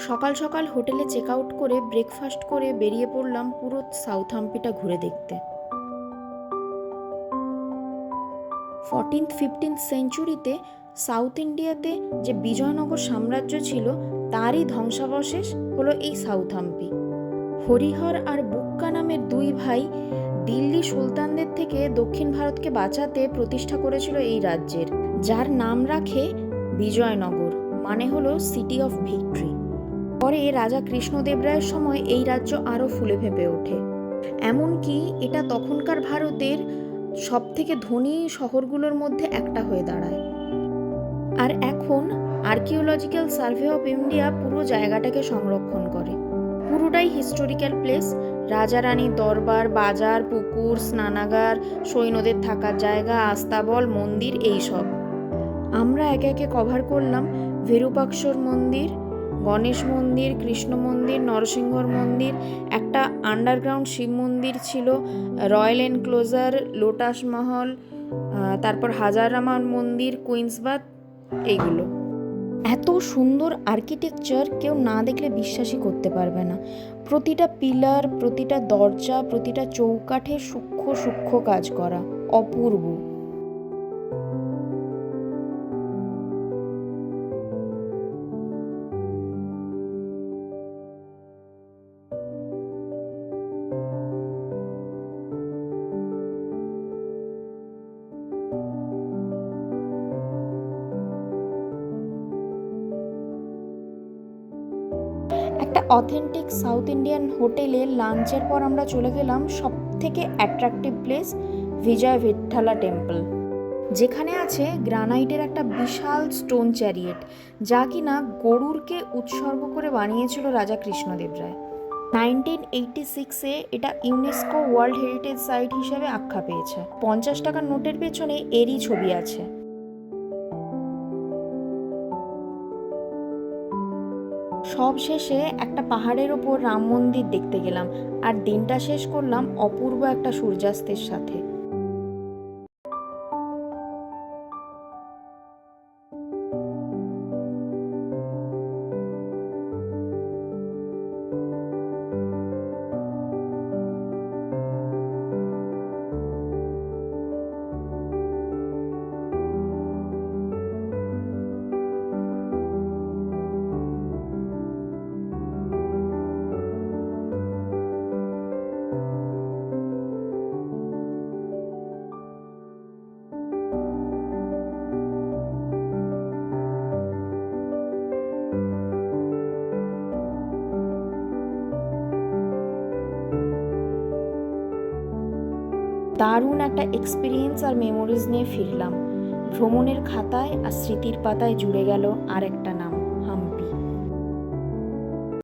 সকাল সকাল হোটেলে চেক আউট করে ব্রেকফাস্ট করে বেরিয়ে পড়লাম পুরো সাউথহাম্পটনটা ঘুরে দেখতে। 14th-15th সেঞ্চুরিতে সাউথ ইন্ডিয়াতে যে বিজয়নগর সাম্রাজ্য ছিল তারই ধ্বংসাবশেষ হলো এই সাউথহাম্পি। হরিহর আর বুক্কা নামের দুই ভাই দিল্লি সুলতানদের থেকে দক্ষিণ ভারতকে বাঁচাতে প্রতিষ্ঠা করেছিল এই রাজ্যের, যার নাম রাখে বিজয়নগর, মানে হলো সিটি অফ ভিক্টরি। পরে রাজা কৃষ্ণদেবরায়ের সময় এই রাজ্য আরও ফুলে ফেঁপে ওঠে, এমনকি এটা তখনকার ভারতের সব থেকে ধনী শহরগুলোর মধ্যে একটা হয়ে দাঁড়ায়। আর এখন আর্কিওলজিক্যাল সার্ভে অফ ইন্ডিয়া পুরো জায়গাটাকে সংরক্ষণ করে। পুরোটাই হিস্টোরিক্যাল প্লেস, রাজা রানীর দরবার, বাজার, পুকুর, স্নানাগার, সৈন্যদের থাকার জায়গা, আস্তাবল, মন্দির, এইসব। আমরা একে একে কভার করলাম ভিরুপাক্ষর মন্দির, গণেশ মন্দির, কৃষ্ণ মন্দির, নরসিংহর মন্দির, একটা আন্ডারগ্রাউন্ড শিব মন্দির ছিল, রয়্যাল এনক্লোজার, লোটাস মহল, তারপর হাজারামার মন্দির, কুইন্সবাথ, এইগুলো। এত সুন্দর আর্কিটেকচার কেউ না দেখলে বিশ্বাসই করতে পারবে না। প্রতিটা পিলার, প্রতিটা দরজা, প্রতিটা চৌকাঠে সূক্ষ্ম সূক্ষ্ম কাজ করা, অপূর্ব। একটা অথেন্টিক সাউথ ইন্ডিয়ান হোটেলে লাঞ্চের পর আমরা চলে গেলাম সব থেকে অ্যাট্রাকটিভ প্লেস, বিজয় ভিট্ঠালা টেম্পল, যেখানে আছে গ্রানাইটের একটা বিশাল স্টোন চ্যারিয়েট, যা কিনা গরুরকে উৎসর্গ করে বানিয়েছিল রাজা কৃষ্ণদেবরায়। 1986-এ এটা ইউনেস্কো ওয়ার্ল্ড হেরিটেজ সাইট হিসেবে আখ্যা পেয়েছে। 50 টাকার নোটের পেছনে এরই ছবি আছে। সব শেষে একটা পাহাড়ের ওপর রাম মন্দির দেখতে গেলাম, আর দিনটা শেষ করলাম অপূর্ব একটা সূর্যাস্তের সাথে। দারুণ একটা এক্সপিরিয়েন্স আর মেমোরিজ নিয়ে ফিরলাম। ভ্রমণের খাতায় আর স্মৃতির পাতায় জুড়ে গেল আর একটা নাম।